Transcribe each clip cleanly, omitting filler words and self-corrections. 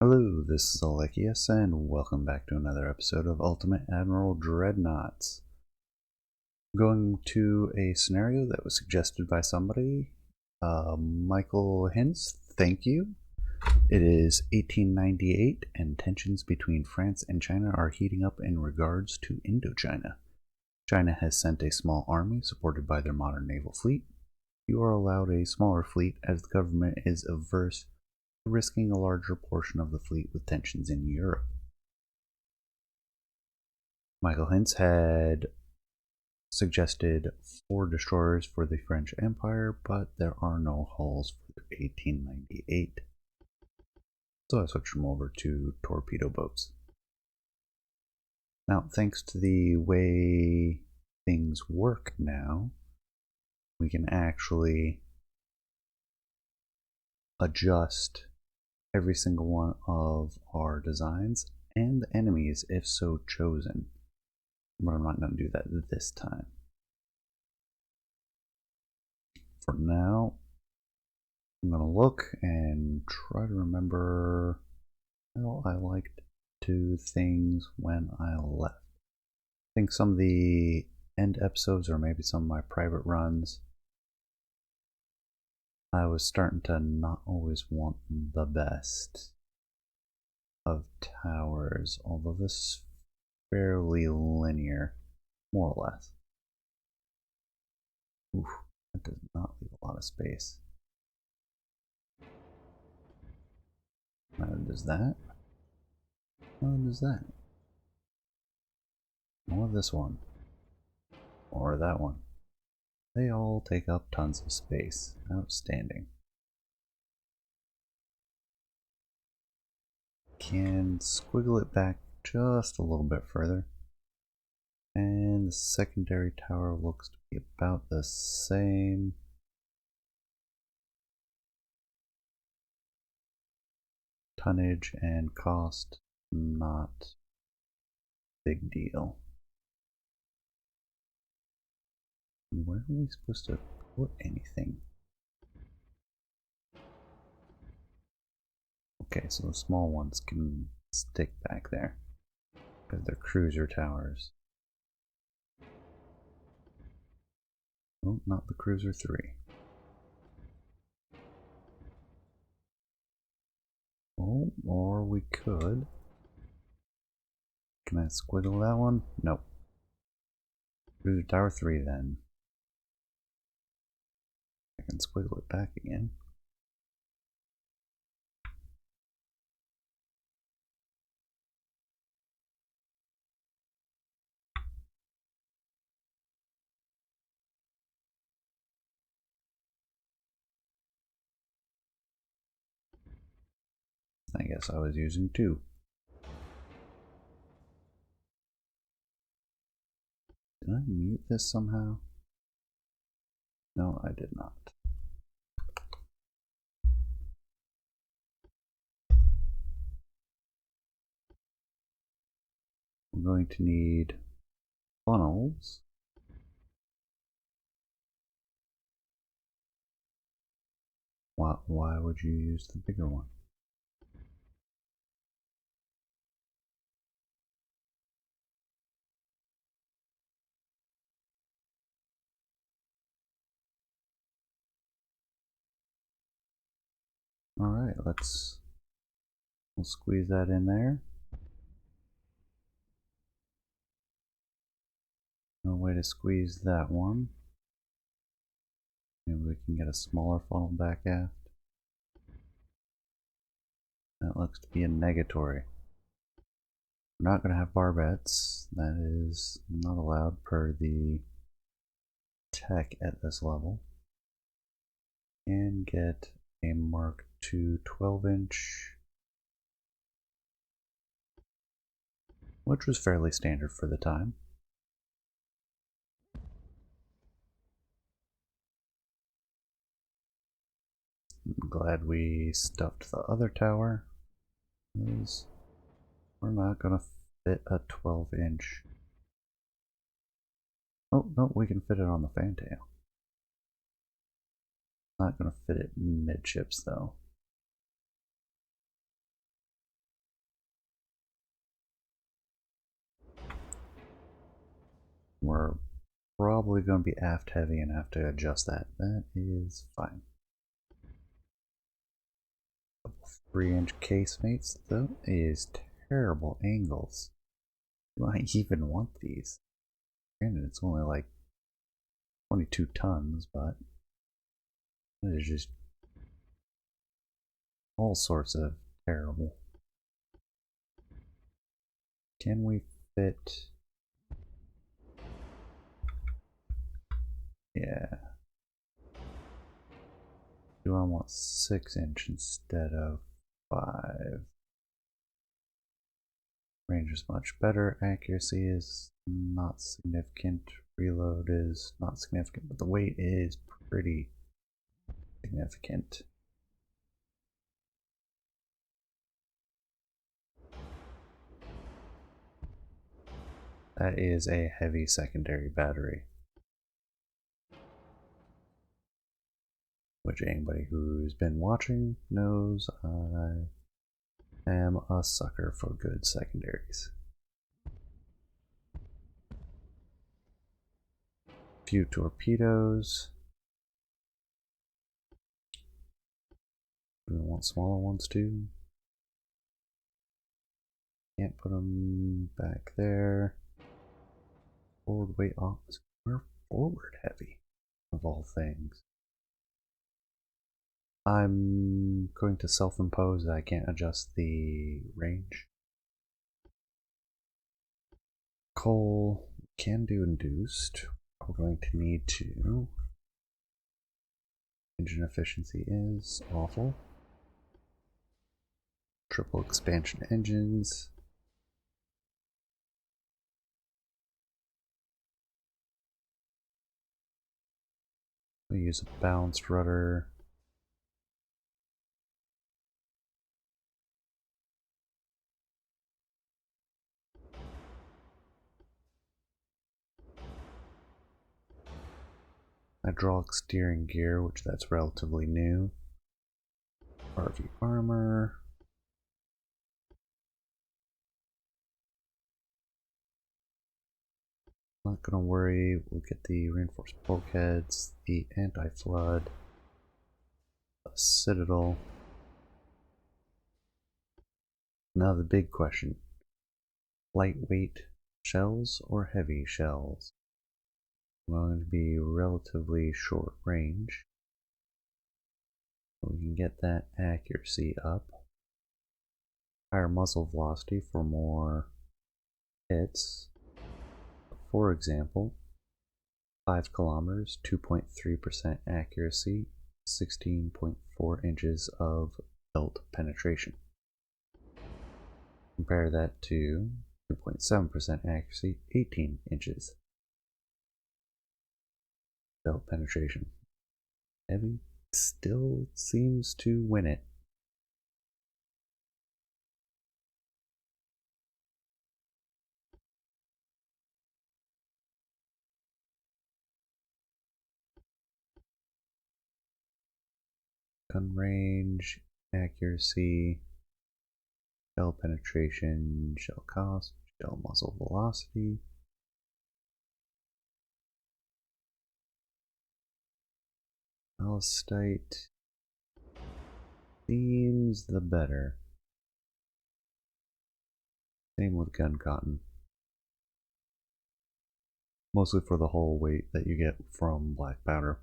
Hello, this is Alekius, and welcome back to another episode of Ultimate Admiral Dreadnoughts. I'm going to a scenario that was suggested by somebody, Michael Hintz, thank you. It is 1898, and tensions between France and China are heating up in regards to Indochina. China has sent a small army supported by their modern naval fleet. You are allowed a smaller fleet as the government is averse to risking a larger portion of the fleet with tensions in Europe. Michael Hintz had suggested 4 destroyers for the French Empire, but there are no hulls for 1898. So I switched them over to torpedo boats. Now, thanks to the way things work now, we can actually adjust every single one of our designs and the enemies if so chosen. But I'm not going to do that this time. For now, I'm going to look and try to remember how I liked to do things when I left. I think some of the end episodes, or maybe some of my private runs, I was starting to not always want the best of towers, although this is fairly linear, more or less. Oof, that does not leave a lot of space. Neither does that. Neither does that. Or this one. Or that one. They all take up tons of space. Outstanding. Can squiggle it back just a little bit further. And the secondary tower looks to be about the same. Tonnage and cost, not big deal. Where are we supposed to put anything? Okay, so the small ones can stick back there because they're cruiser towers. Oh, not the cruiser 3. Oh, or we could. Can I squiggle that one? Nope. Cruiser tower 3 then. I can squiggle it back again. I guess I was using 2. Did I mute this somehow? No, I did not. I'm going to need funnels. Why would you use the bigger one? Alright, we'll squeeze that in there. No way to squeeze that one. Maybe we can get a smaller funnel back aft. That looks to be a negatory. We're not going to have barbettes. That is not allowed per the tech at this level. And get a Mark II 12-inch, which was fairly standard for the time. I'm glad we stuffed the other tower, because we're not going to fit a 12-inch. Oh, no, we can fit it on the fantail. Not going to fit it midships, though. we're probably going to be aft heavy and have to adjust that. That is fine. 3-inch casemates, though, is terrible angles. Do I even want these? Granted, it's only like 22 tons, but it is just all sorts of terrible. Can we fit? Yeah. Do I want 6-inch instead of 5? Range is much better. Accuracy is not significant. Reload is not significant, but the weight is pretty significant. That is a heavy secondary battery, which anybody who's been watching knows I am a sucker for good secondaries. Few torpedoes. Do we want smaller ones too? Can't put them back there. Forward weight off. We're forward heavy, of all things. I'm going to self-impose that I can't adjust the range. Coal can do induced. We're going to need to. Engine efficiency is awful. Triple expansion engines. We use a balanced rudder. Hydraulic steering gear, which that's relatively new. RV armor. Not gonna worry, we'll get the reinforced bulkheads, the anti-flood, a citadel. Now the big question. Lightweight shells or heavy shells? Going to be relatively short range. We can get that accuracy up. Higher muzzle velocity for more hits. For example, 5 kilometers, 2.3% accuracy, 16.4 inches of belt penetration. Compare that to 2.7% accuracy, 18 inches belt penetration. Heavy still seems to win it. Gun range, accuracy, shell penetration, shell cost, shell muzzle velocity. Ballistite seems the better. Same with gun cotton. Mostly for the whole weight that you get from black powder.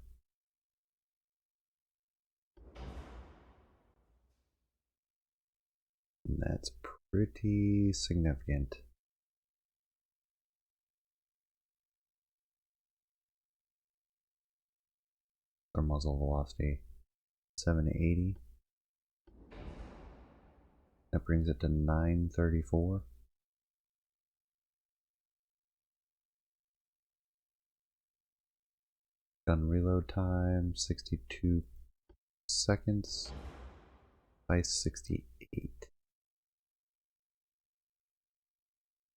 And that's pretty significant. Our muzzle velocity 780. That brings it to 934. Gun reload time 62 seconds. Ice 68.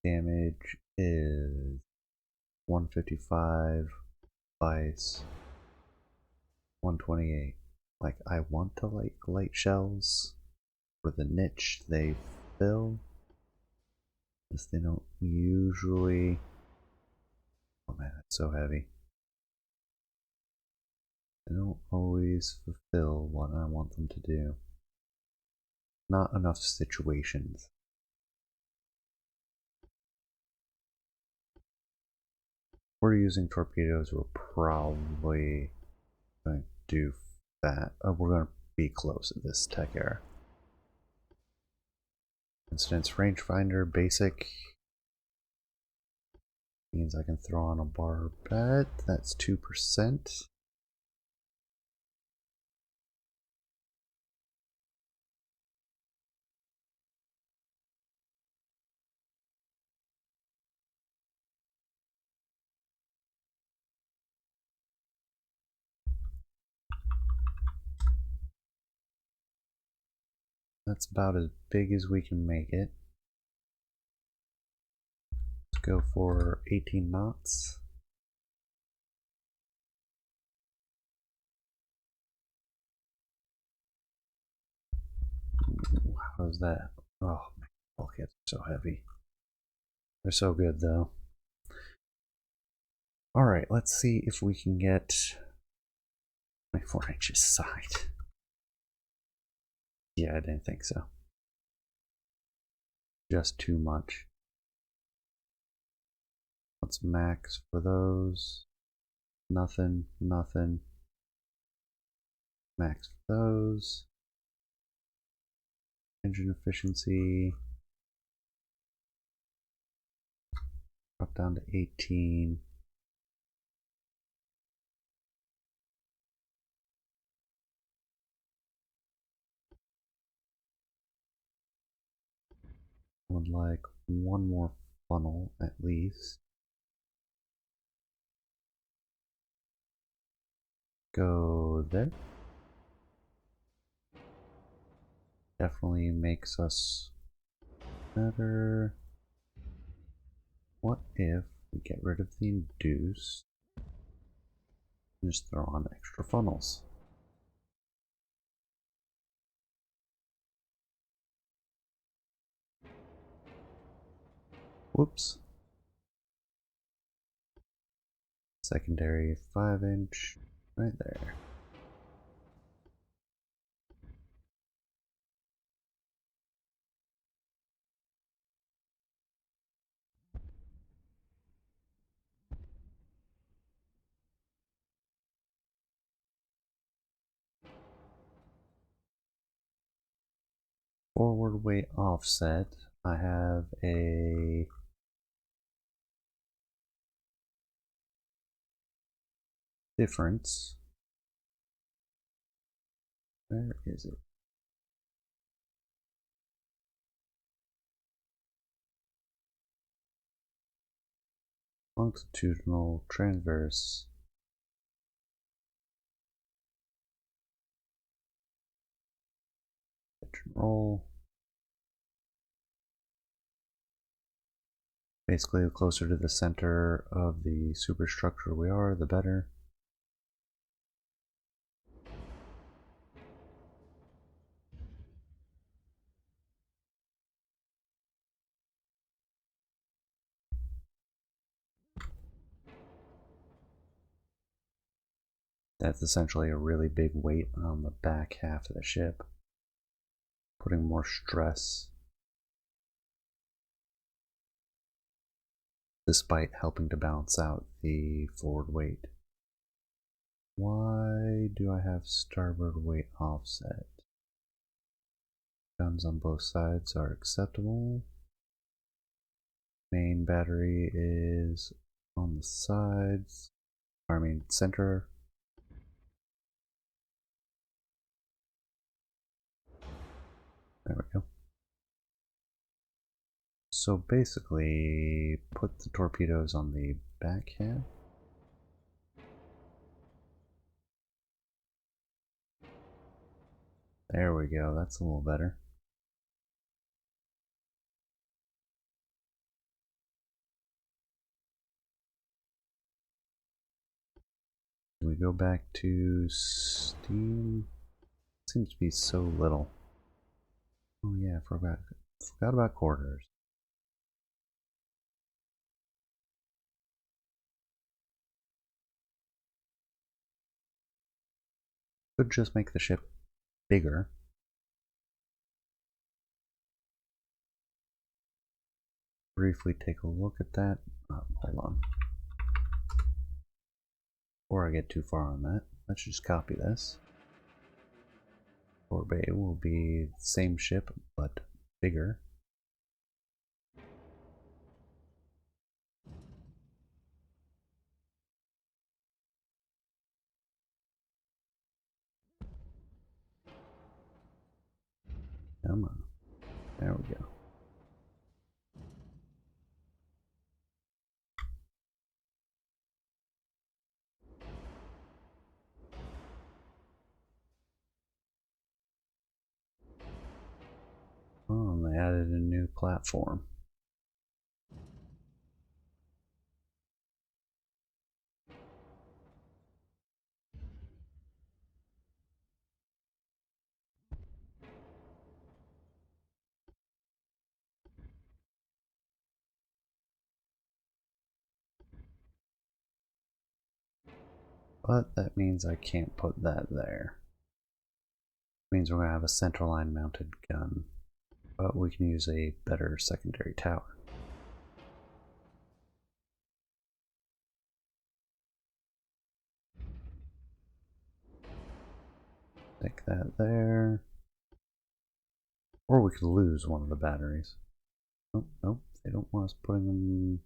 Damage is 155. Ice 128. Like, I want to like light shells for the niche they fill, because they don't usually Oh man, that's so heavy. They don't always fulfill what I want them to do. Not enough situations. If we're using torpedoes, we're probably going to do that. We're going to be close at this tech era. Instance rangefinder basic means I can throw on a barbette. That's 2%. That's about as big as we can make it. Let's go for 18 knots. Ooh, how's that? Oh, man, bulkheads are so heavy. They're so good though. Alright, let's see if we can get 24 inches side. Yeah, I didn't think so. Just too much. What's max for those? Nothing, nothing. Max for those. Engine efficiency. Drop down to 18. Would like one more funnel at least. Go there. Definitely makes us better. What if we get rid of the induce and just throw on extra funnels? Whoops. Secondary 5-inch right there. Forward weight offset. I have a difference. Where is it? Longitudinal transverse. Pitch and roll. Basically, the closer to the center of the superstructure we are, the better. That's essentially a really big weight on the back half of the ship, putting more stress despite helping to balance out the forward weight. Why do I have starboard weight offset? Guns on both sides are acceptable. Main battery is on the sides, I mean center. There we go. So basically, put the torpedoes on the back half. There we go, that's a little better. Do we go back to steam? Seems to be so little. Oh yeah, forgot about quarters. Could just make the ship bigger. Briefly take a look at that. Hold on. Before I get too far on that, let's just copy this. Port Bay will be the same ship, but bigger. Come on. There we go. Oh, and they added a new platform. But that means I can't put that there. It means we're going to have a centerline mounted gun. But we can use a better secondary tower. Take that there. Or we could lose one of the batteries. Oh, nope, they don't want us putting them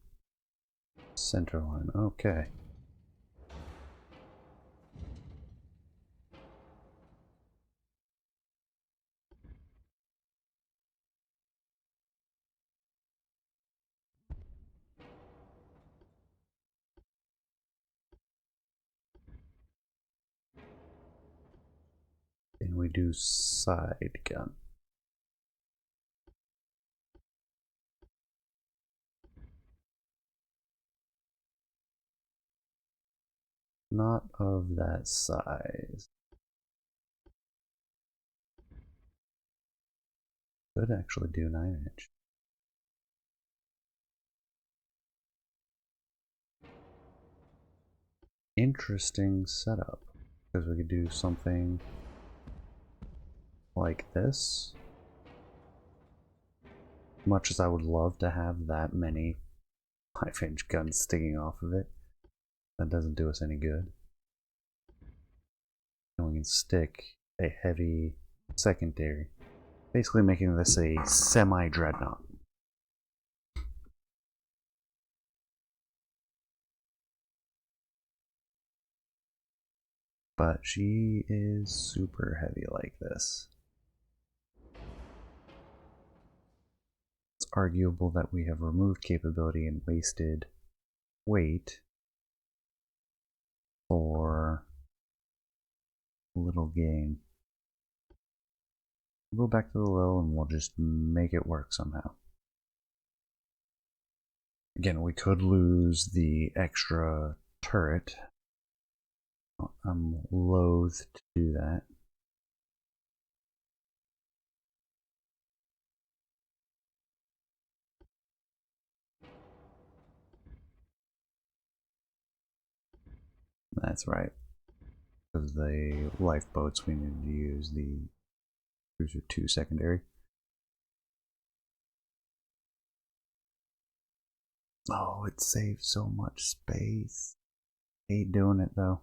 center line. Okay. And we do side gun. Not of that size. Could actually do 9-inch. Interesting setup, because we could do something like this. Much as I would love to have that many 5-inch guns sticking off of it, that doesn't do us any good. And we can stick a heavy secondary, basically making this a semi-dreadnought. But she is super heavy like this. It's arguable that we have removed capability and wasted weight for little gain. We'll go back to the low and we'll just make it work somehow. Again, we could lose the extra turret. I'm loath to do that. That's right. Because the lifeboats, we need to use the Cruiser 2 secondary. Oh, it saves so much space. Hate doing it though.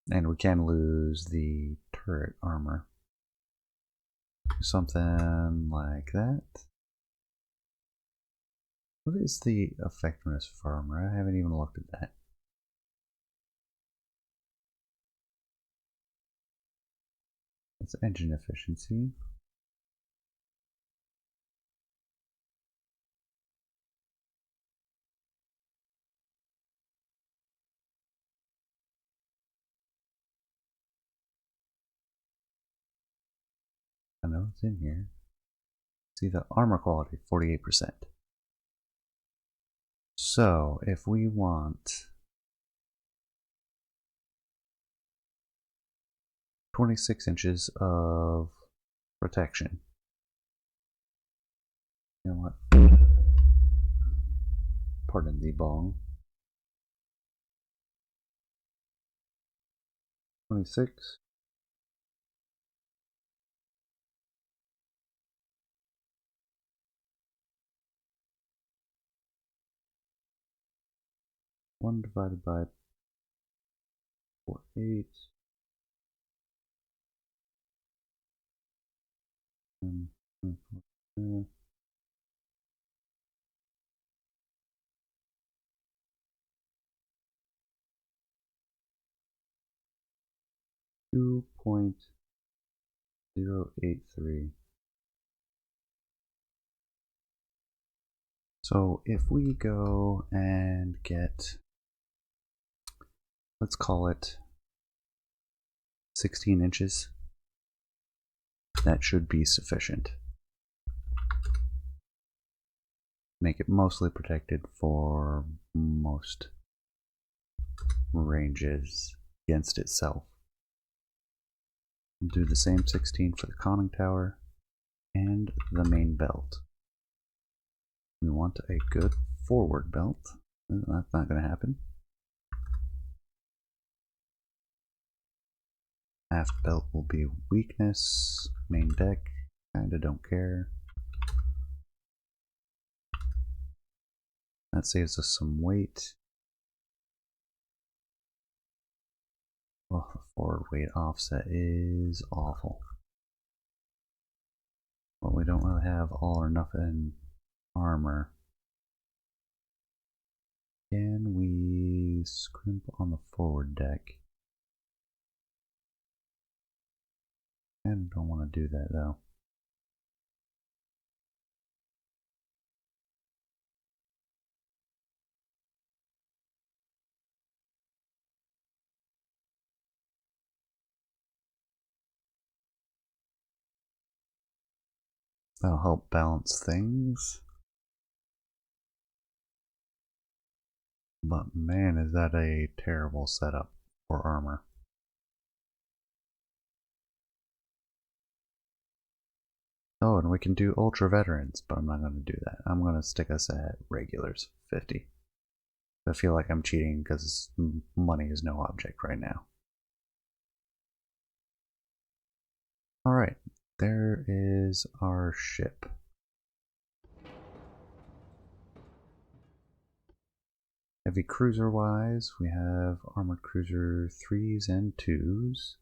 And we can lose the turret armor. Something like that. What is the effectiveness of armor? I haven't even looked at that. It's engine efficiency. I know it's in here. See the armor quality, 48%. So if we want 26 inches of protection, you know what? Pardon the bong. 26. One divided by 4/8. And 2.083. So if we go and get, let's call it 16 inches, that should be sufficient. Make it mostly protected for most ranges against itself. We'll do the same 16 for the conning tower and the main belt. We want a good forward belt. That's not going to happen. Aft belt will be weakness. Main deck, kinda don't care. That saves us some weight. Oh, the forward weight offset is awful. But we don't really have all or nothing armor. Can we scrimp on the forward deck? I don't want to do that though. That'll help balance things. But man, is that a terrible setup for armor. Oh, and we can do ultra veterans, but I'm not going to do that. I'm going to stick us at regulars, 50. I feel like I'm cheating because money is no object right now. Alright, there is our ship. Heavy cruiser wise, we have armored cruiser 3s and 2s.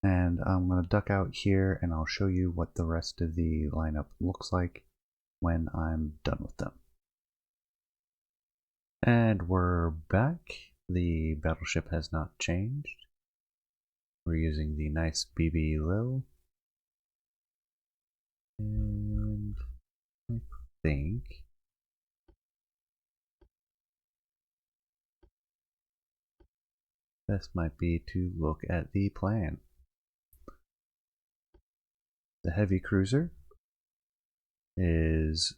And I'm going to duck out here and I'll show you what the rest of the lineup looks like when I'm done with them. And we're back. The battleship has not changed. We're using the nice BB Lil. And I think this might be to look at the plan. The heavy cruiser is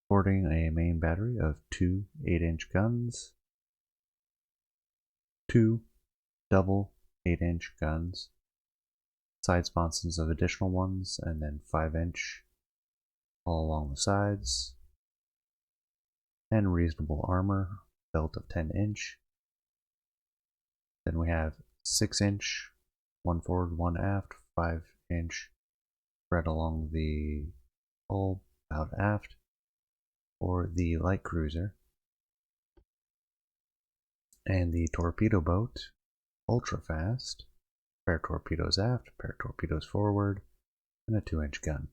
sporting a main battery of 2 8-inch guns, 2 double 8-inch guns, side sponsons of additional ones, and then 5-inch all along the sides, and reasonable armor, belt of 10-inch. Then we have 6-inch, 1 forward, 1 aft, 5-inch spread along the hull, about aft, for the light cruiser. And the torpedo boat, ultra fast, pair of torpedoes aft, pair of torpedoes forward, and a 2-inch gun.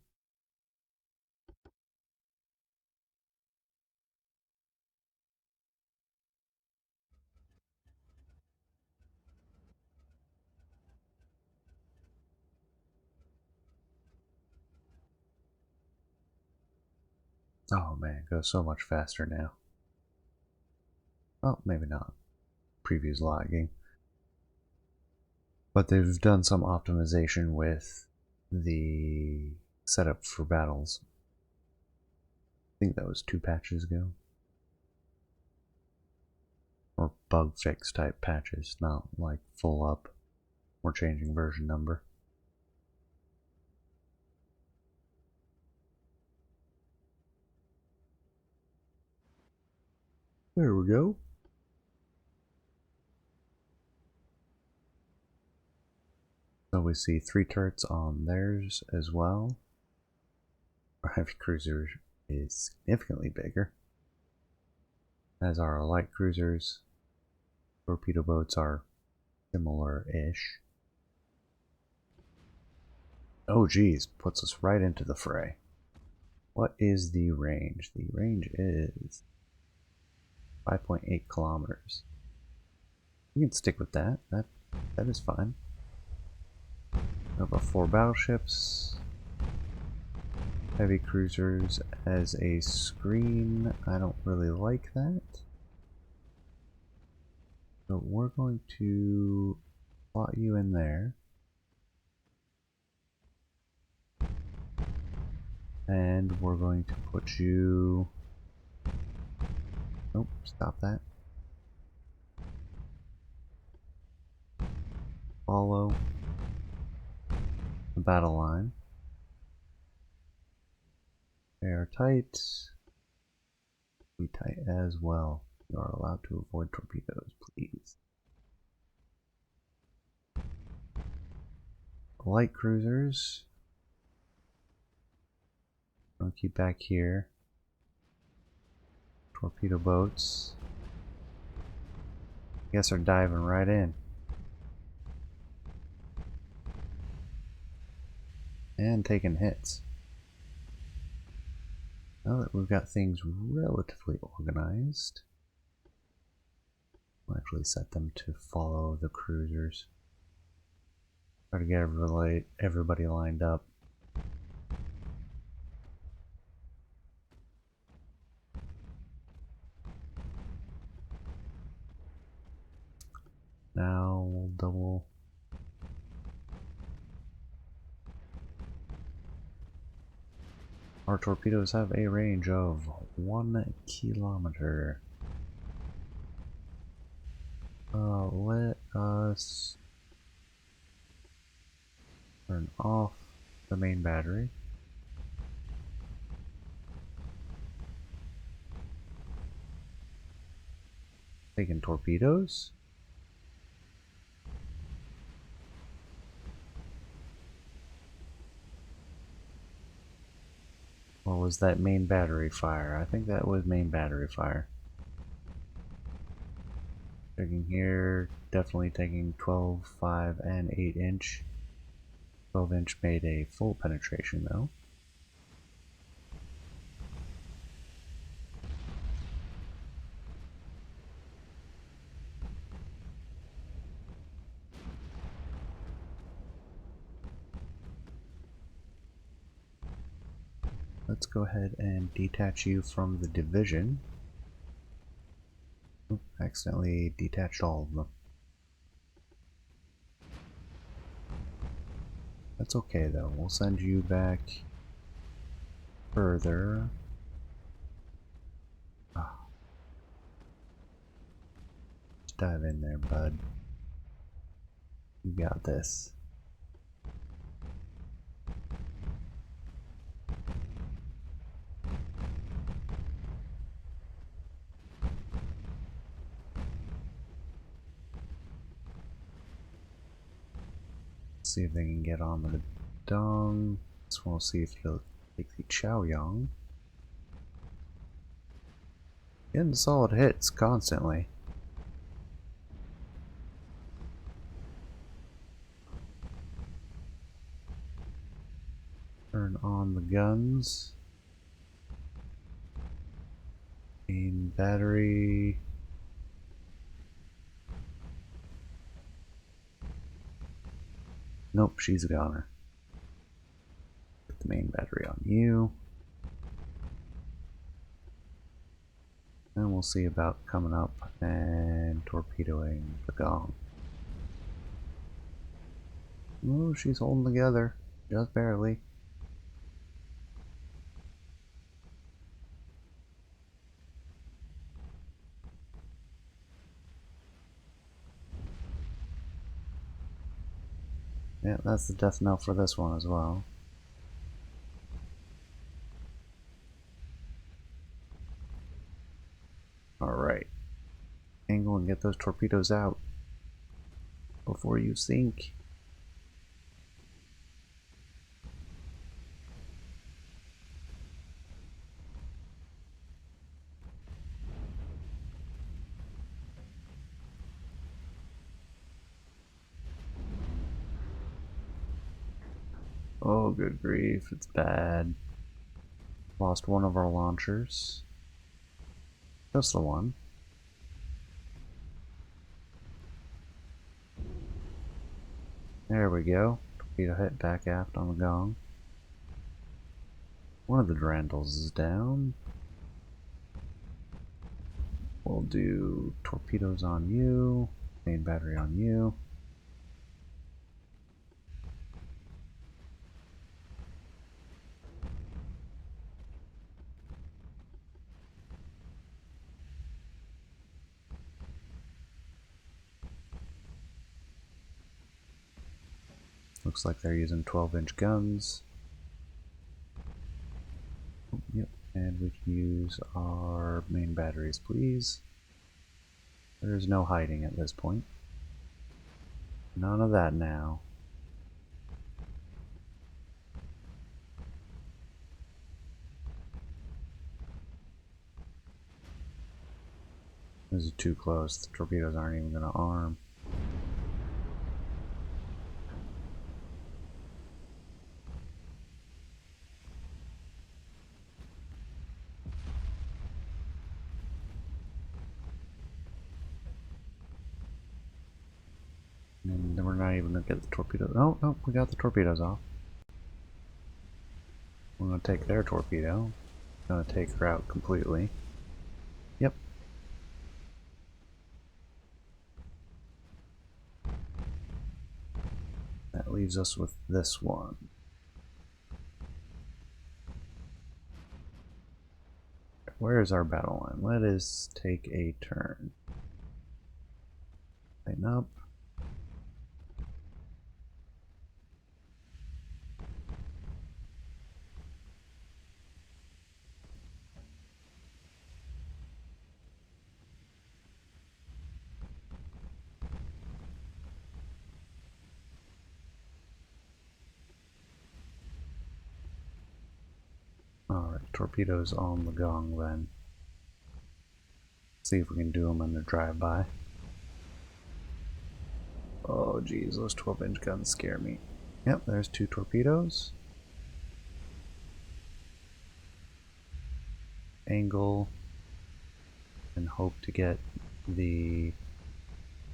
Oh man, it goes so much faster now. Well, maybe not. Preview's lagging. But they've done some optimization with the setup for battles. I think that was 2 patches ago. Or bug fix type patches, not like full up. We're changing version number. There we go. So we see 3 turrets on theirs as well. Our heavy cruiser is significantly bigger, as our light cruisers. Torpedo boats are similar-ish. Oh geez, puts us right into the fray. What is the range? The range is 5.8 kilometers. We can stick with that. That is fine. We have our 4 battleships. Heavy cruisers as a screen. I don't really like that. So we're going to plot you in there. And we're going to put you... Nope, stop that. Follow the battle line. They are tight. Be tight as well. You are allowed to avoid torpedoes, please. Light cruisers. I'll keep back here. Torpedo boats. I guess are diving right in. And taking hits. Now that we've got things relatively organized, we'll actually set them to follow the cruisers. Try to get everybody lined up. Now we'll double. Our torpedoes have a range of 1 kilometer. Let us turn off the main battery. Taking torpedoes. Or was that main battery fire? I think that was main battery fire. Checking here, definitely taking 12, 5, and 8 inch. 12 inch made a full penetration though. Let's go ahead and detach you from the division. Oop, accidentally detached all of them. That's okay though, we'll send you back further. Just dive in there, bud. You got this. See if they can get on the Dong. So we'll see if they'll take the Chaoyang. Getting solid hits constantly. Turn on the guns. Main battery. Nope, she's a goner. Put the main battery on you. And we'll see about coming up and torpedoing the Gong. Oh, she's holding together. Just barely. Yeah, that's the death knell for this one as well. Alright. Angle and get those torpedoes out before you sink. Oh, good grief, it's bad. Lost one of our launchers. Just the one. There we go. Torpedo hit back aft on the gong. One of the Dreadnoughts is down. We'll do torpedoes on you, main battery on you. Looks like they're using 12-inch guns. Yep, and we can use our main batteries, please. There's no hiding at this point. None of that now. This is too close. The torpedoes aren't even going to arm. And then we're not even going to get the torpedoes. Oh, no, we got the torpedoes off. We're going to take their torpedo. Going to take her out completely. Yep. That leaves us with this one. Where is our battle line? Let us take a turn. Tighten up. Alright, torpedoes on the gong then. See if we can do them in the drive-by. Oh geez, those 12-inch guns scare me. Yep, there's 2 torpedoes. Angle and hope to get the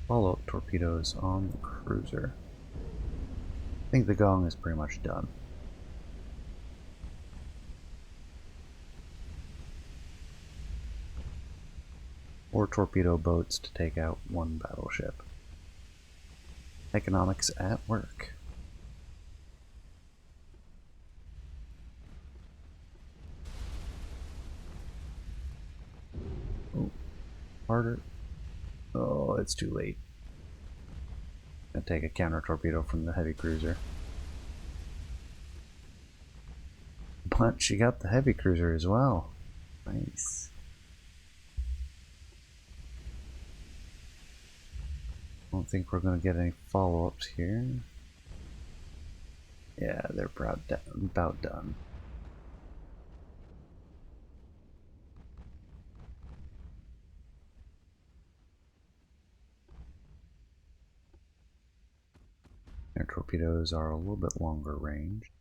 follow-up torpedoes on the cruiser. I think the gong is pretty much done. Or torpedo boats to take out one battleship. Economics at work. Oh, harder. Oh, it's too late. Gonna take a counter torpedo from the heavy cruiser. But she got the heavy cruiser as well. Nice. I don't think we're going to get any follow-ups here. Yeah, they're about done. Their torpedoes are a little bit longer range.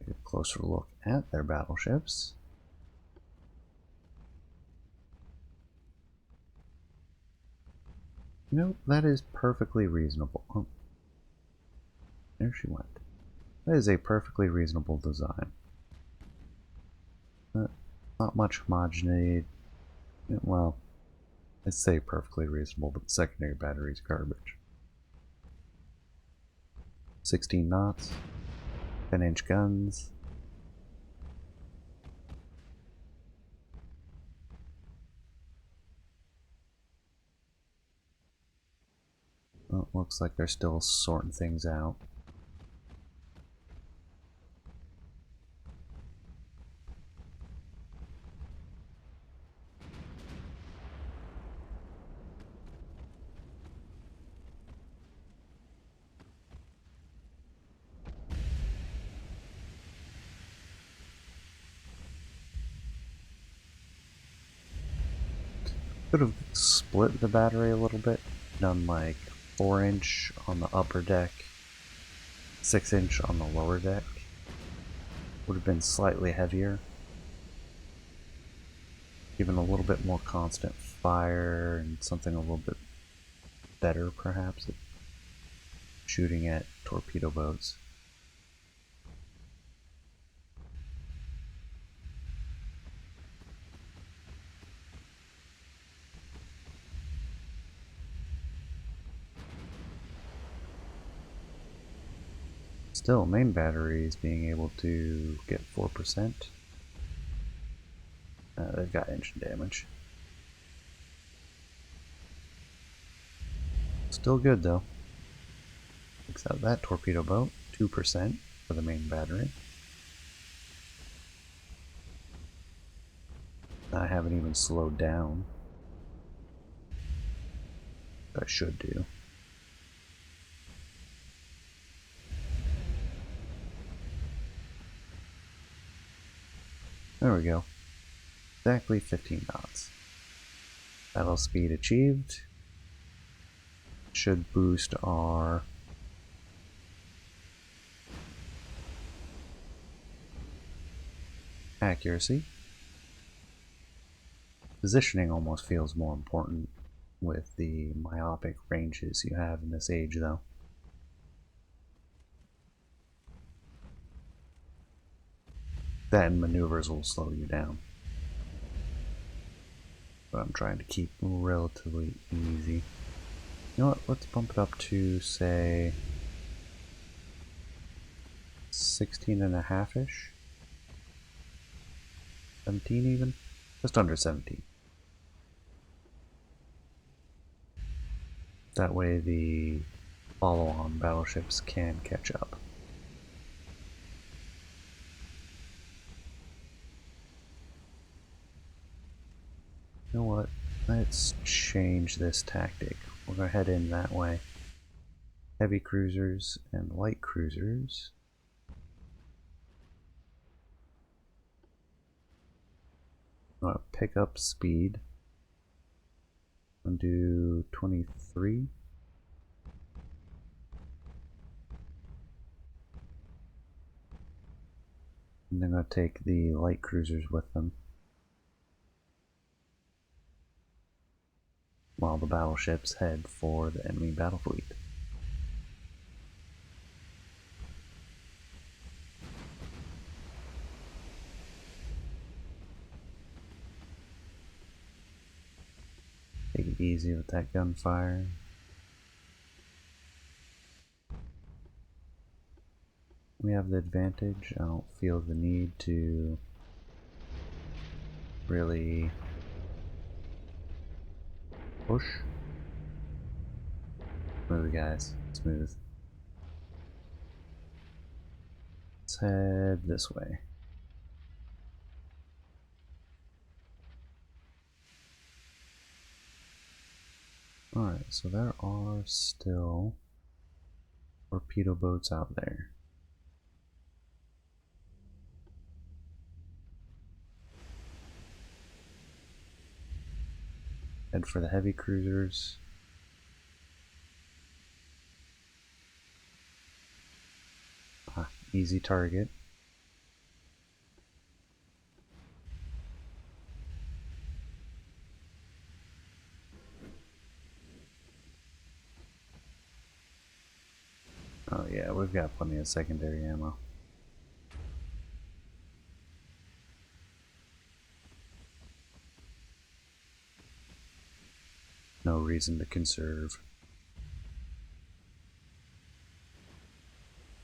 Take a closer look at their battleships. Nope, that is perfectly reasonable. Oh, there she went. That is a perfectly reasonable design. Not much homogeneity. Well, I'd say perfectly reasonable, but the secondary battery's garbage. 16 knots, 10-inch guns. Well, looks like they're still sorting things out. Could have split the battery a little bit, done like 4-inch on the upper deck, 6-inch on the lower deck. Would have been slightly heavier, given a little bit more constant fire and something a little bit better perhaps at shooting at torpedo boats. Still, main batteries being able to get 4%. They've got engine damage. Still good though. Takes out that torpedo boat, 2% for the main battery. I haven't even slowed down. I should do. There we go. Exactly 15 knots. Battle speed achieved. Should boost our accuracy. Positioning almost feels more important with the myopic ranges you have in this age, though. That and maneuvers will slow you down. But I'm trying to keep relatively easy. You know what, let's bump it up to, say, 16.5-ish? 17 even? Just under 17. That way the follow-on battleships can catch up. You know what? Let's change this tactic. We're going to head in that way. Heavy cruisers and light cruisers. I'm going to pick up speed. I'm going to do 23. And then I'm going to take the light cruisers with them, while the battleships head for the enemy battle fleet. Take it easy with that gunfire. We have the advantage. I don't feel the need to really push. Smooth, guys. Smooth. Let's head this way. Alright, so there are still torpedo boats out there. Head for the heavy cruisers. Easy target. Oh yeah, we've got plenty of secondary ammo. No reason to conserve.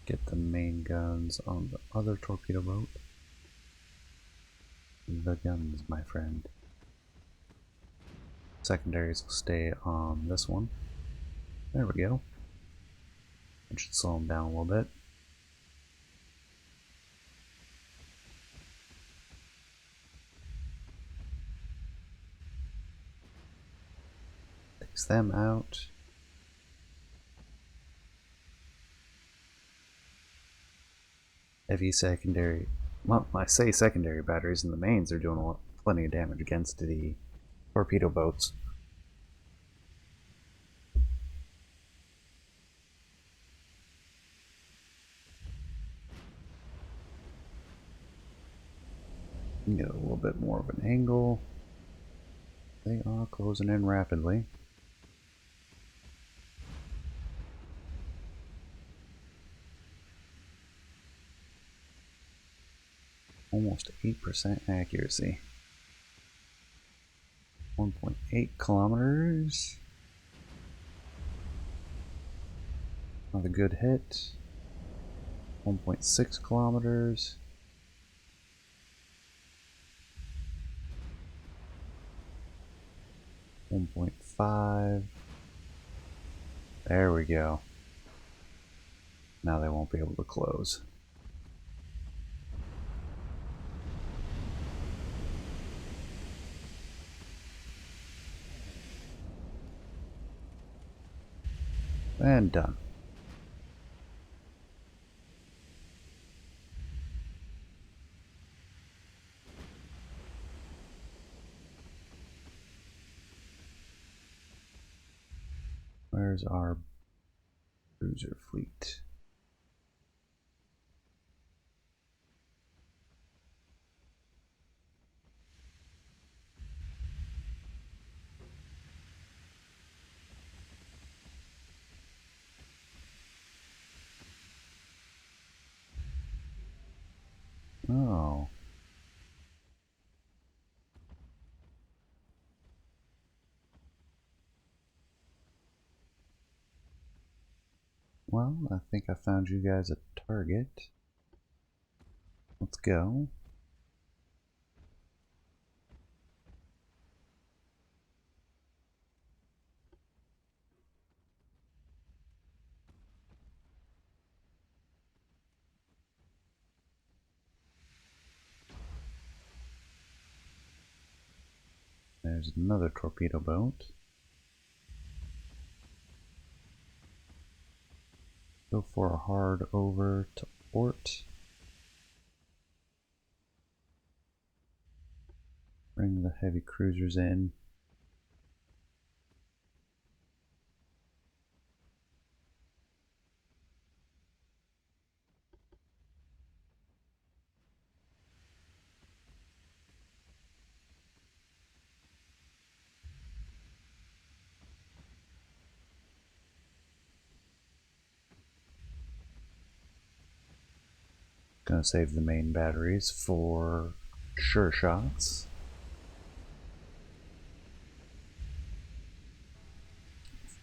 Get the main guns on the other torpedo boat. The guns, my friend. Secondaries will stay on this one. There we go. I should slow them down a little bit. Takes them out. Heavy secondary. Well, I say secondary batteries in the mains are doing plenty of damage against the torpedo boats. Get a little bit more of an angle. They are closing in rapidly. Almost 8% accuracy. 1.8 kilometers. Another good hit. 1.6 kilometers. 1.5. There we go. Now they won't be able to close. And done. Where's our cruiser fleet? Oh. Well, I think I found you guys a target. Let's go. There's another torpedo boat. Go for a hard over to port. Bring the heavy cruisers in. Gonna save the main batteries for sure shots.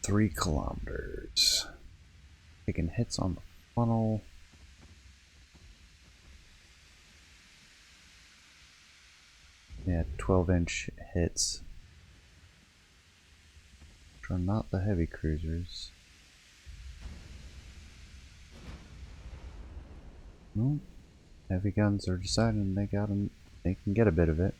3 kilometers. Taking hits on the funnel. Yeah, 12-inch hits. Which are not the heavy cruisers. Well, heavy guns are deciding they can get a bit of it.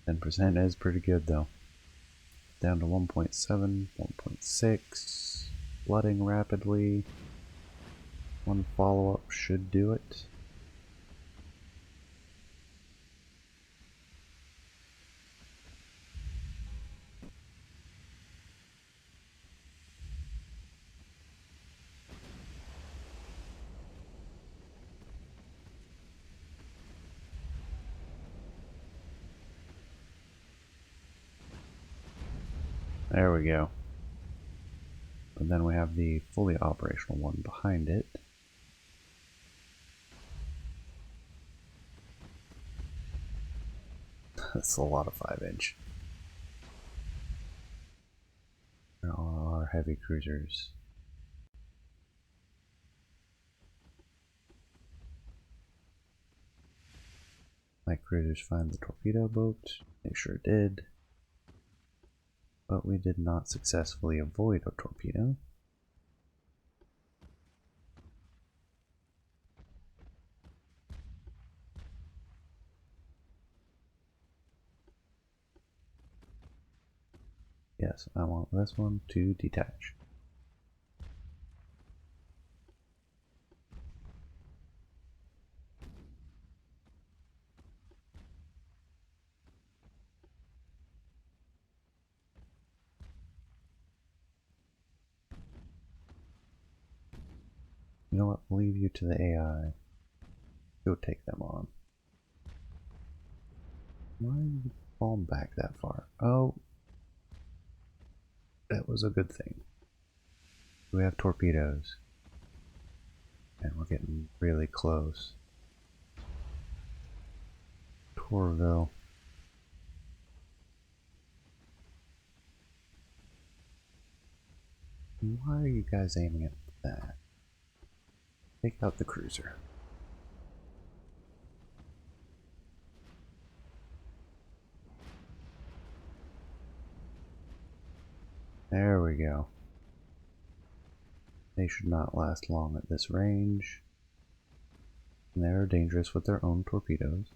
%, is pretty good though. Down to 1.7, 1.6, flooding rapidly. One follow-up should do it. There we go. And then we have the fully operational one behind it. That's a lot of 5-inch. There are heavy cruisers. Light cruisers find the torpedo boat. They sure did. But we did not successfully avoid a torpedo. Yes, I want this one to detach. You know what? I'll leave you to the AI. Go take them on. Why did you fall back that far? Oh, that was a good thing. We have torpedoes. And we're getting really close. Torville. Why are you guys aiming at that? Take out the cruiser. There we go. They should not last long at this range. And they're dangerous with their own torpedoes.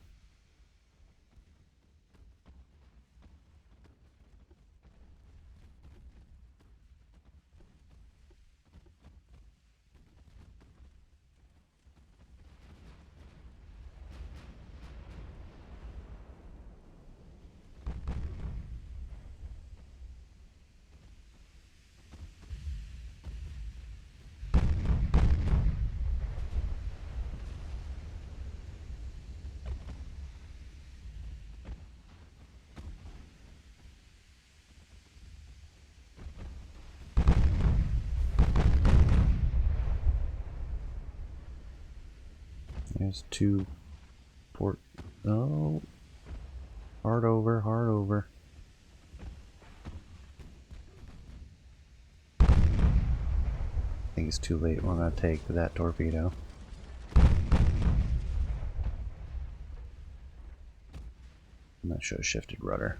There's two port. Oh, hard over, hard over. I think it's too late. We're gonna take that torpedo. And that should have shifted rudder.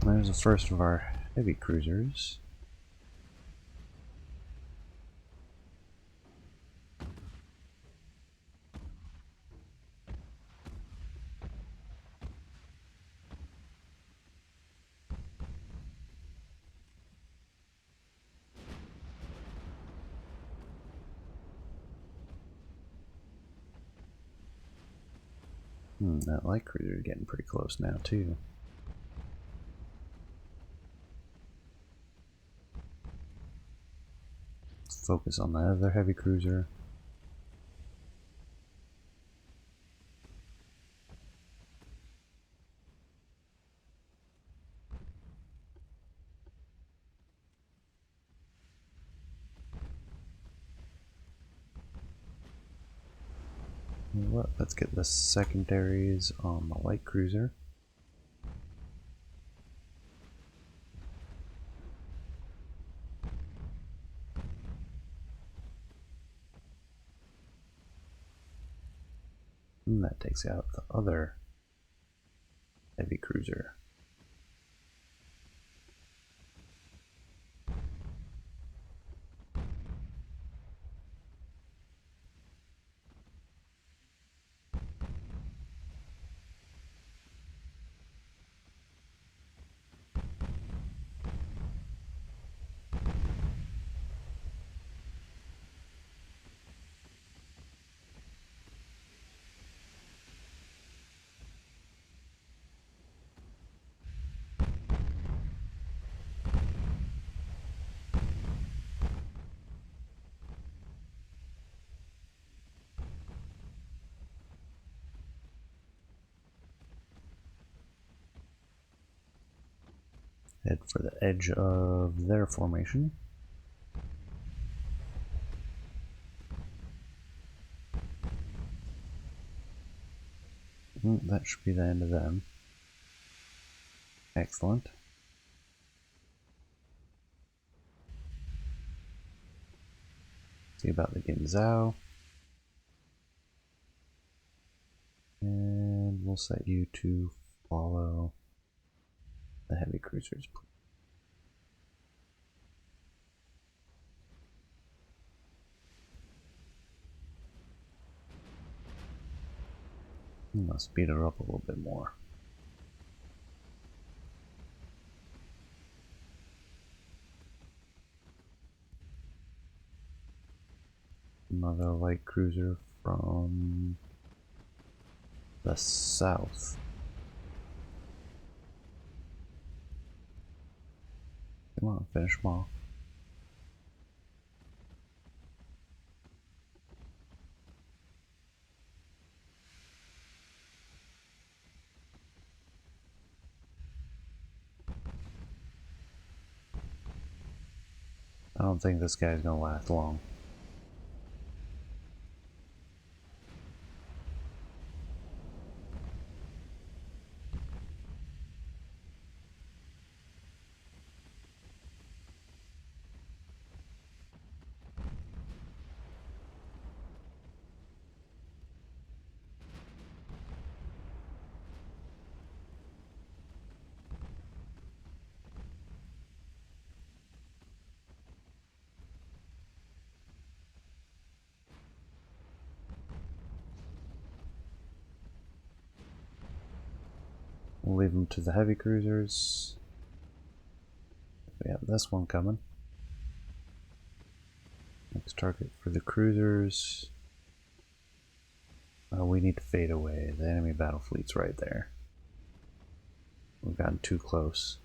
There's the first of our heavy cruisers. That light cruiser is getting pretty close now too. Let's focus on the other heavy cruiser. Well, let's get the secondaries on the light cruiser. And that takes out the other heavy cruiser. Head for the edge of their formation. That should be the end of them. Excellent. See about the Ginzhou. And we'll set you to follow the heavy cruisers. I'll speed her up a little bit more. Another light cruiser from the south. Come on, finish them off. don't think this guy's gonna last long. We'll leave them to the heavy cruisers. We have this one coming. Next target for the cruisers. We need to fade away. The enemy battle fleet's right there. We've gotten too close.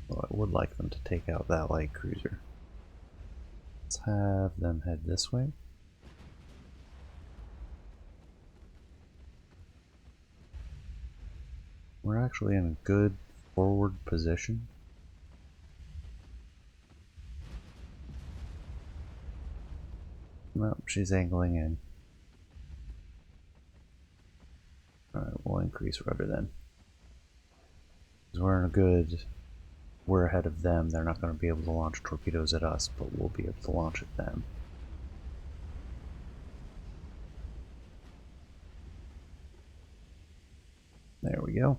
Well, I would like them to take out that light cruiser. Let's have them head this way. We're actually in a good forward position. Nope, she's angling in. Alright, we'll increase rudder then. Because we're ahead of them. They're not going to be able to launch torpedoes at us, but we'll be able to launch at them. There we go.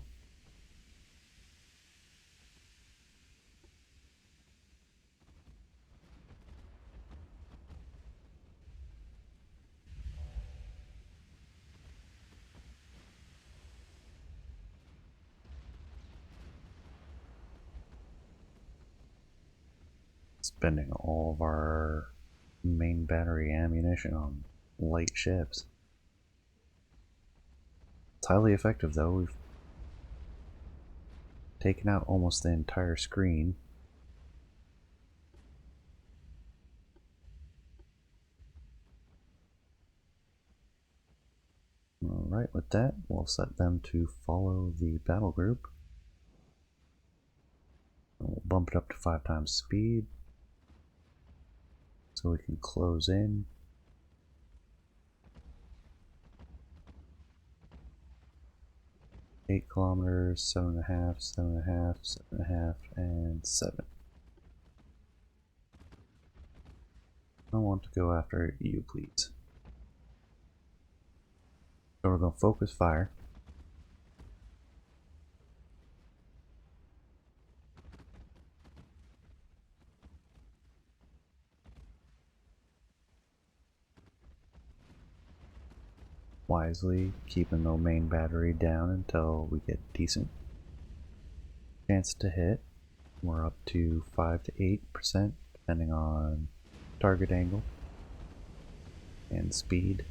Spending all of our main battery ammunition on light ships. It's highly effective though. We've taken out almost the entire screen. Alright, with that, we'll set them to follow the battle group. And we'll bump it up to 5 times speed so we can close in. Eight kilometers, 7.5, 7.5, 7.5, and 7. I want to go after you, please. So we're going to focus fire. Wisely, keeping the main battery down until we get decent chance to hit. We're up to 5 to 8% depending on target angle and speed.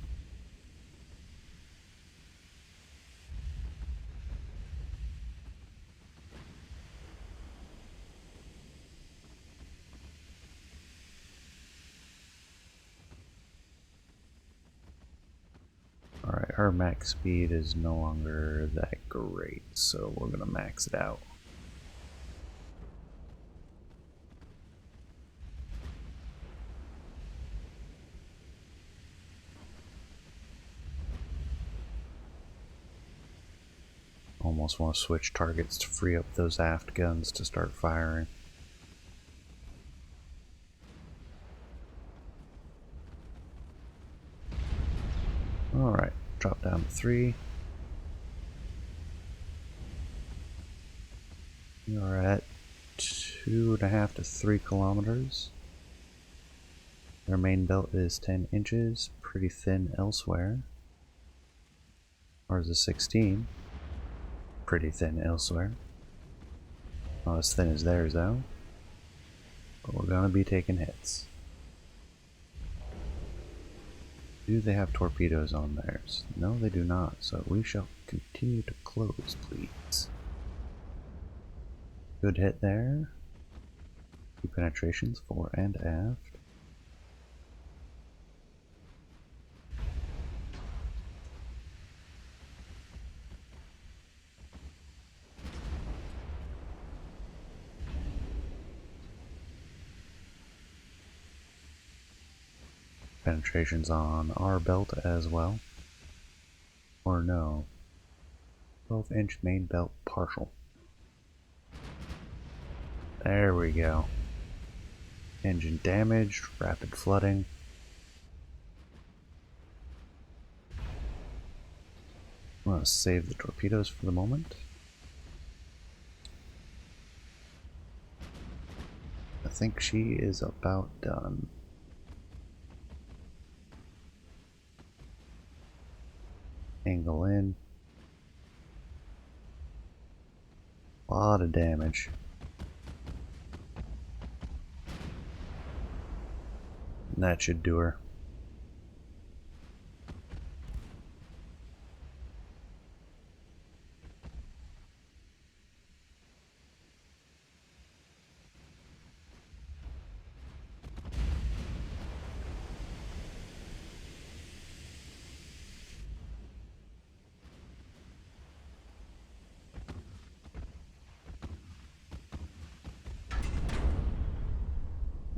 Alright, her max speed is no longer that great, so we're going to max it out. Almost want to switch targets to free up those aft guns to start firing. Alright, drop down to 3. We are at 2.5 to 3 kilometers. Their main belt is 10 inches, pretty thin elsewhere. Ours is 16. Pretty thin elsewhere. Not as thin as theirs though. But we're gonna be taking hits. Do they have torpedoes on theirs? No, they do not, so we shall continue to close, please. Good hit there. 2 penetrations, fore and aft. penetrations on our belt as well. Or no. 12-inch main belt partial. There we go. Engine damaged, rapid flooding. I'm going to save the torpedoes for the moment. I think she is about done. Angle in. A lot of damage. And that should do her.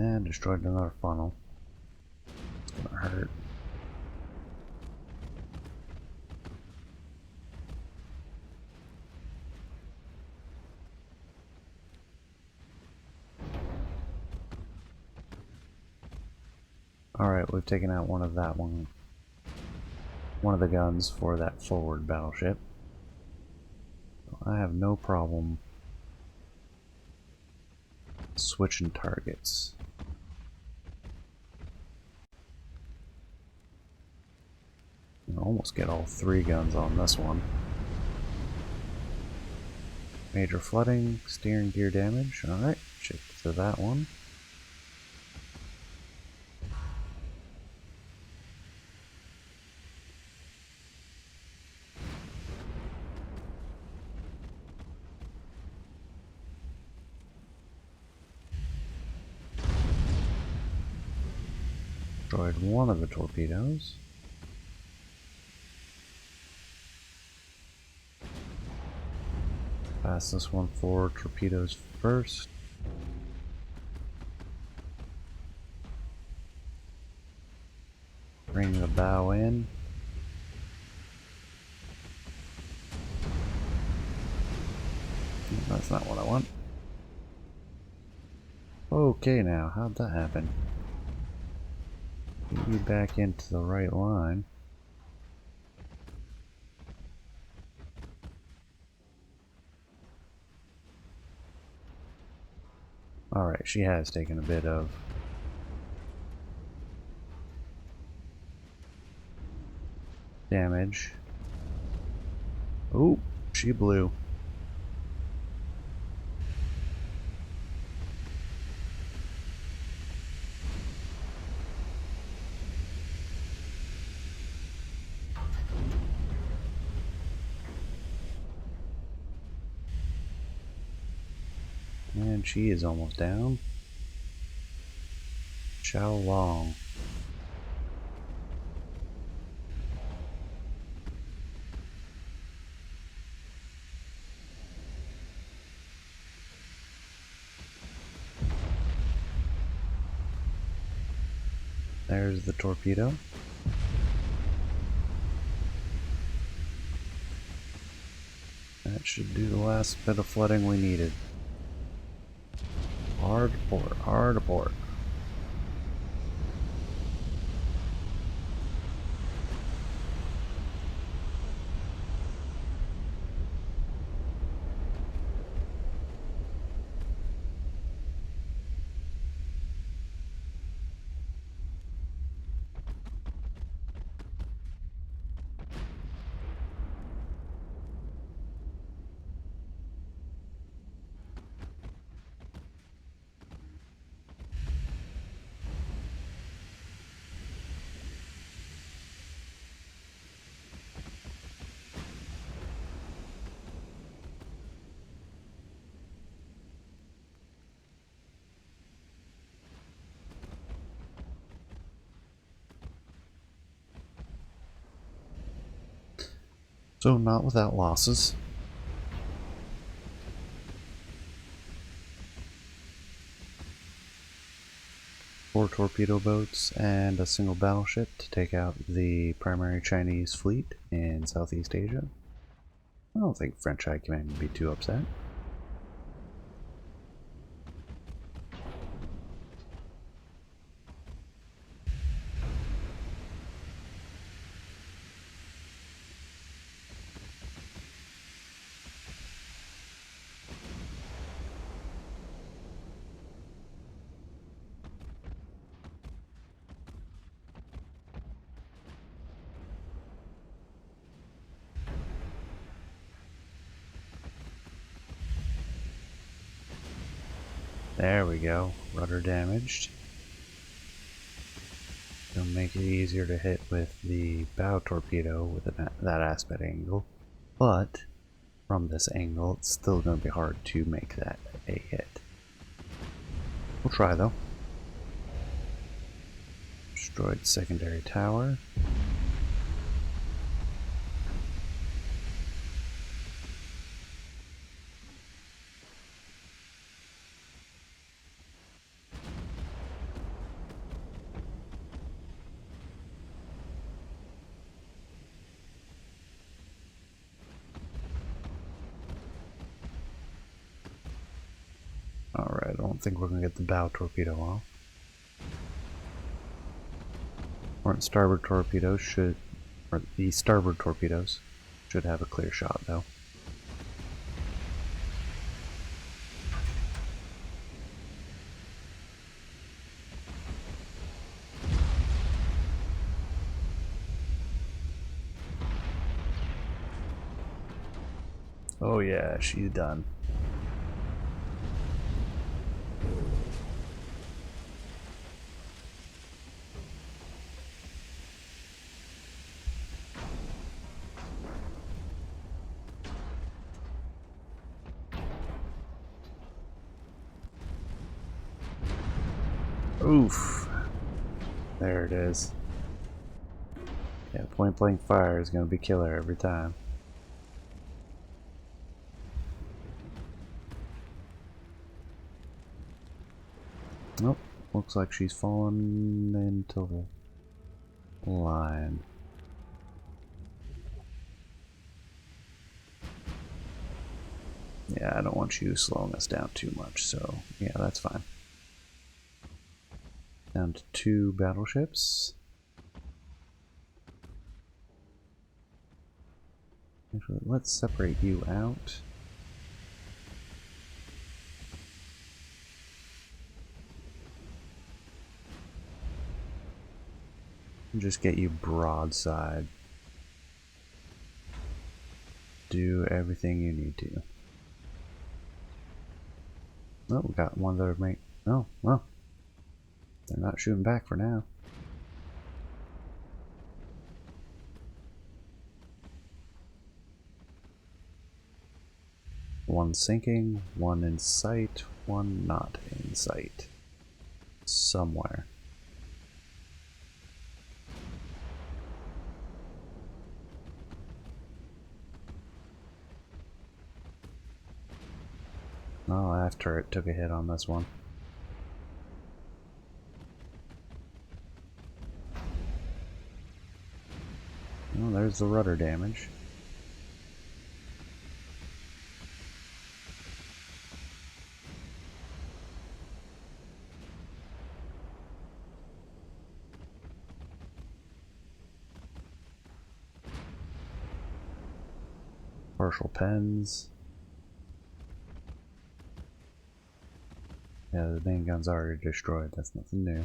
And destroyed another funnel. It's gonna hurt. Alright, we've taken out one of the guns for that forward battleship. So I have no problem switching targets. I'll almost get all 3 guns on this one. Major flooding, steering gear damage. Alright, check to that one. Destroyed one of the torpedoes. Pass this one for torpedoes first. Bring the bow in. That's not what I want. Okay now, how'd that happen? Get you back into the right line. Alright, she has taken a bit of damage. Oh, she blew. And she is almost down. Chow Long. There's the torpedo. That should do the last bit of flooding we needed. Hard port, hard port. So not without losses. 4 torpedo boats and a single battleship to take out the primary Chinese fleet in Southeast Asia. I don't think French High Command would be too upset. There we go, rudder damaged. It'll make it easier to hit with the bow torpedo with that aspect angle, but from this angle it's still going to be hard to make that a hit. We'll try though. Destroyed secondary tower. Alright, I don't think we're going to get the bow torpedo off. The starboard torpedoes should have a clear shot though. Oh yeah, she's done. Oof. There it is. Yeah, point blank fire is going to be killer every time. Nope. Looks like she's fallen into the line. Yeah, I don't want you slowing us down too much, so yeah, that's fine. Down to 2 battleships. Actually, let's separate you out. And just get you broadside. Do everything you need to. Oh, we got one that would make. Oh, well. They're not shooting back for now. One sinking, one in sight, one not in sight. Somewhere. Oh, after it took a hit on this one. Oh, there's the rudder damage. Partial pens. Yeah, the main gun's already destroyed. That's nothing new.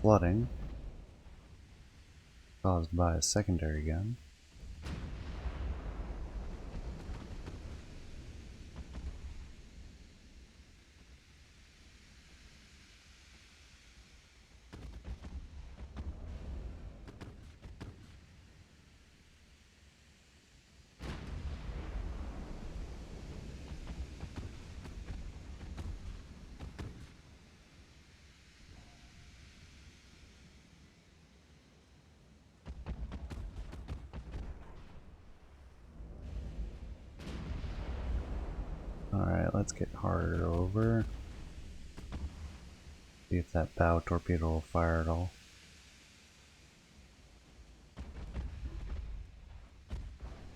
flooding caused by a secondary gun. Alright, let's get harder over. See if that bow torpedo will fire at all.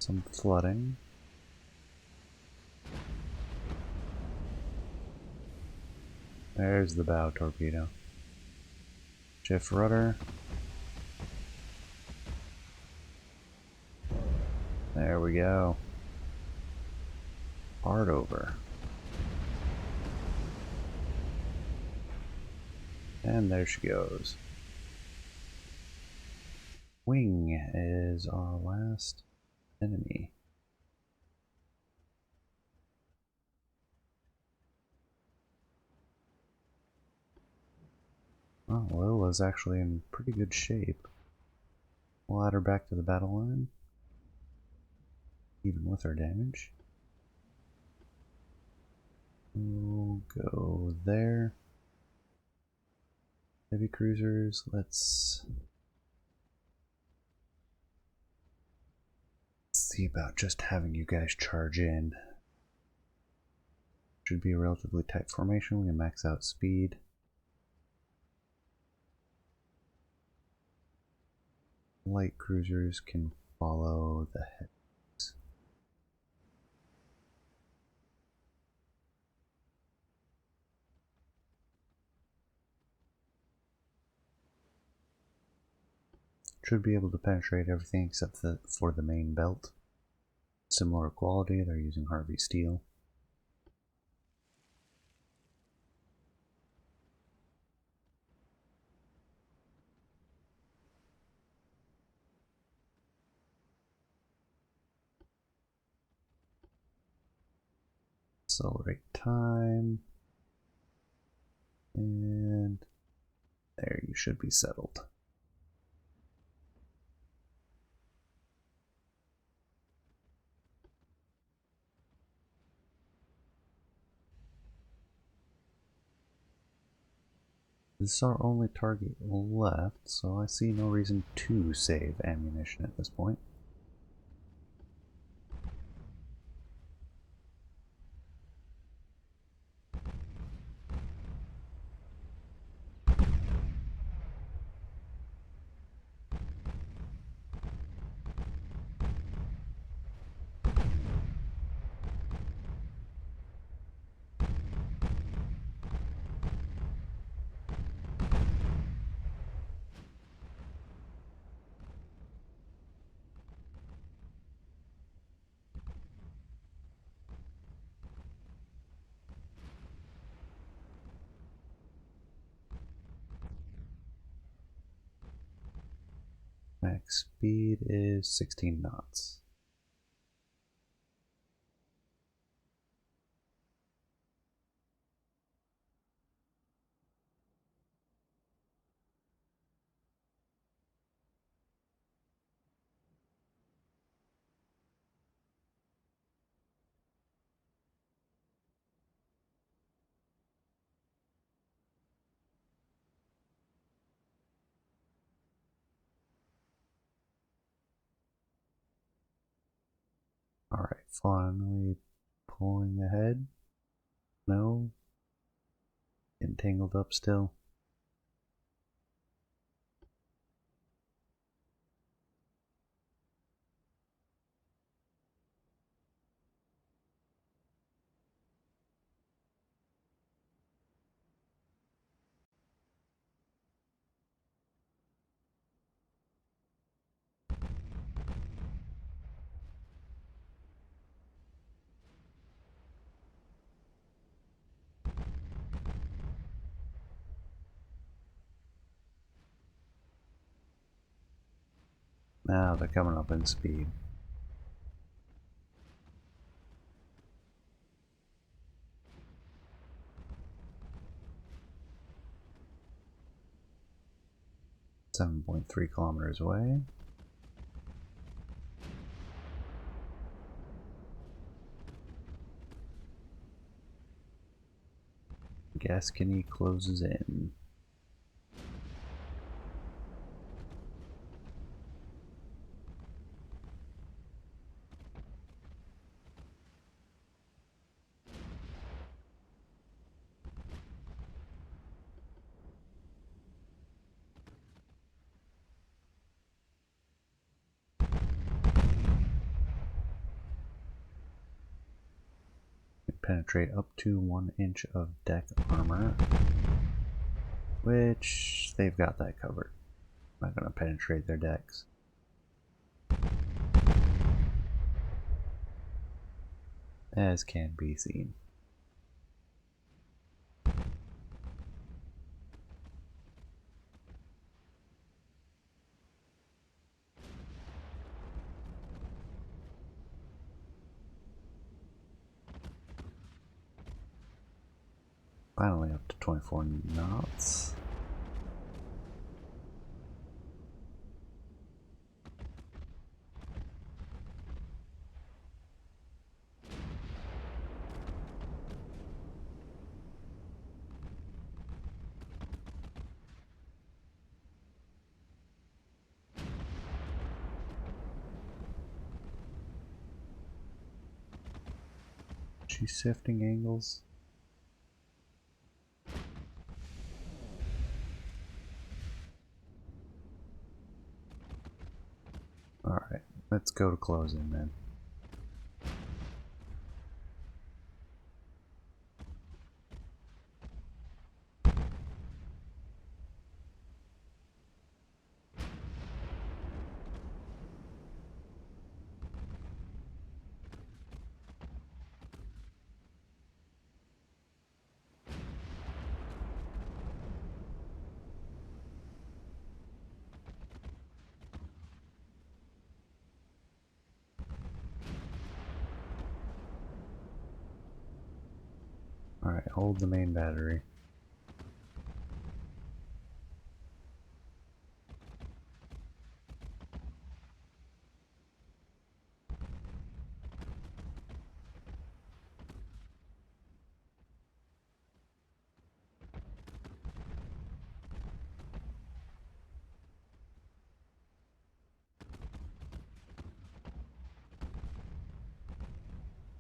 Some flooding. There's the bow torpedo. Shift rudder. There we go. Hard over. And there she goes. Wing is our last enemy. Oh, Lila's actually in pretty good shape. We'll add her back to the battle line, even with her damage. We'll go there. Heavy cruisers, let's see about just having you guys charge in. Should be a relatively tight formation. We can max out speed. Light cruisers can follow the heavies. Should be able to penetrate everything except for the main belt. Similar quality, they're using Harvey steel. Accelerate time. And there, you should be settled. This is our only target left, so I see no reason to save ammunition at this point. Max speed is 16 knots. Alright, finally pulling ahead. No. Getting tangled up still. Now they're coming up in speed. .3 kilometers away. Gascony closes in. Penetrate up to 1 inch of deck armor, which they've got that covered. I'm not going to penetrate their decks. As can be seen. Finally up to 24 knots. She's shifting angles. Alright, let's go to closing then. Alright, hold the main battery.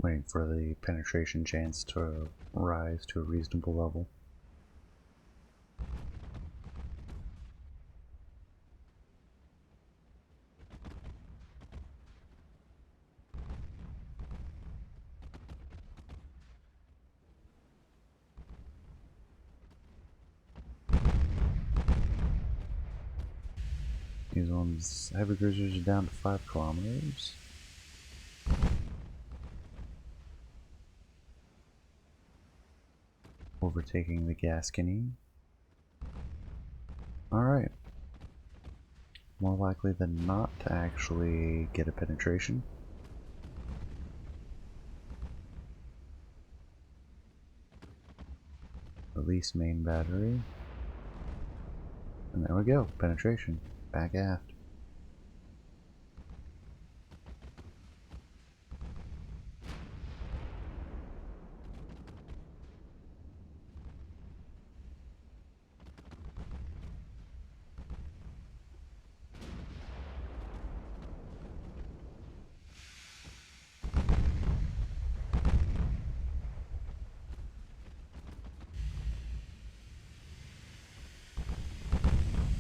Waiting for the penetration chance to rise to a reasonable level. These ones, heavy cruisers are down to 5 kilometers. Overtaking the Gascony. Alright. More likely than not to actually get a penetration. Release main battery. And there we go, penetration. Back aft.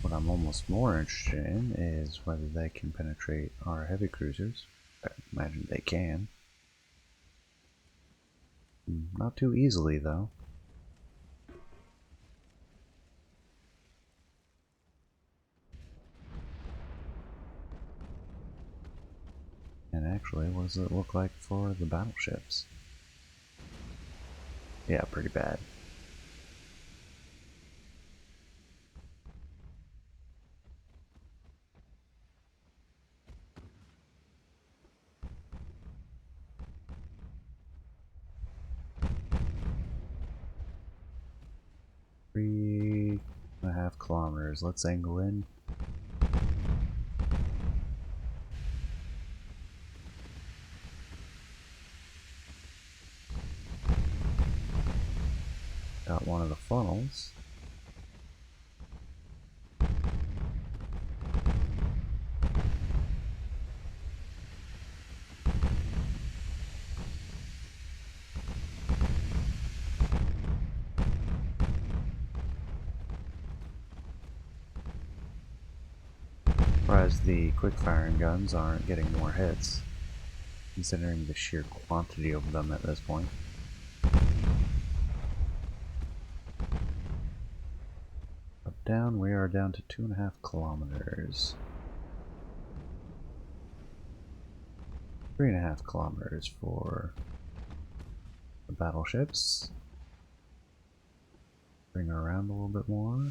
What I'm almost more interested in is whether they can penetrate our heavy cruisers. I imagine they can. Not too easily, though. And actually, what does it look like for the battleships? Yeah, pretty bad. kilometers. Let's angle in. Got one of the funnels. Surprised the quick firing guns aren't getting more hits, considering the sheer quantity of them at this point. Up down, we are down to 2.5 kilometers. 3.5 kilometers for the battleships. Bring her around a little bit more.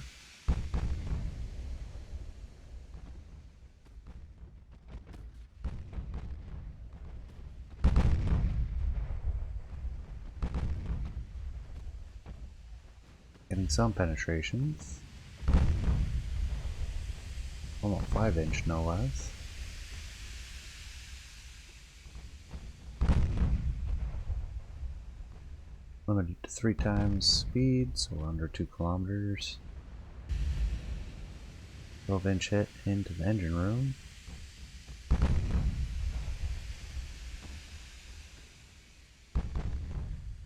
Getting some penetrations. Almost 5-inch, no less. Limited to 3 times speed, so we're under 2 kilometers. 12-inch hit into the engine room.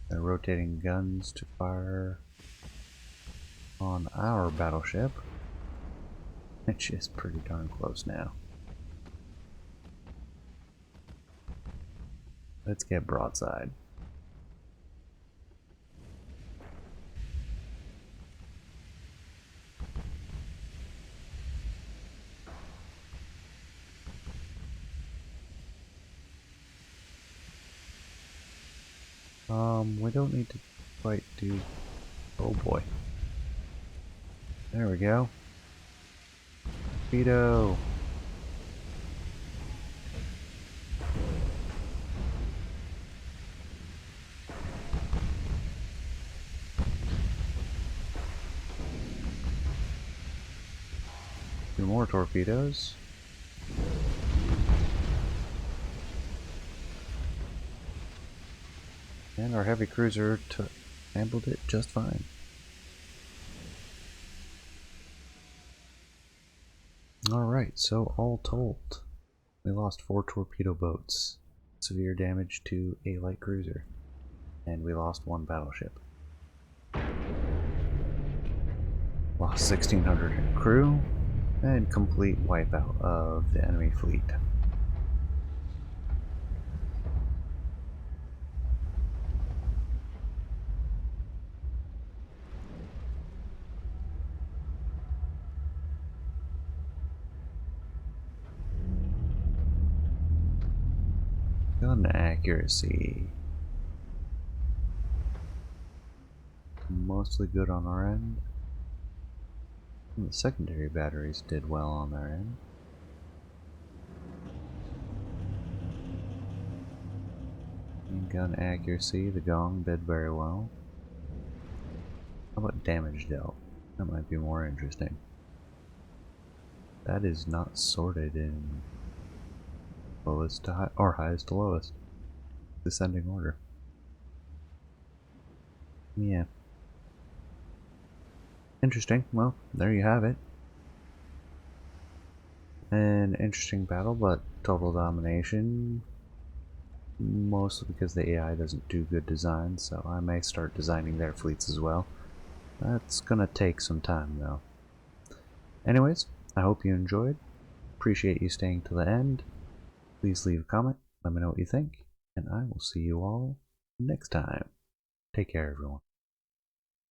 They're rotating guns to fire on our battleship, which is pretty darn close now. Let's get broadside. We don't need to quite do... Oh boy. There we go. Torpedo! Two more torpedoes. And our heavy cruiser handled it just fine. Alright, so all told, we lost 4 torpedo boats, severe damage to a light cruiser, and we lost 1 battleship. Lost 1,600 in crew, and complete wipeout of the enemy fleet. Gun accuracy. Mostly good on our end. And the secondary batteries did well on their end. And gun accuracy, the gong did very well. How about damage dealt? That might be more interesting. That is not sorted in lowest to high, or highest to lowest. Descending order. Yeah. Interesting. Well, there you have it. An interesting battle, but total domination. Mostly because the AI doesn't do good design, so I may start designing their fleets as well. That's gonna take some time though. Anyways, I hope you enjoyed. Appreciate you staying to the end. Please leave a comment, let me know what you think, and I will see you all next time. Take care, everyone.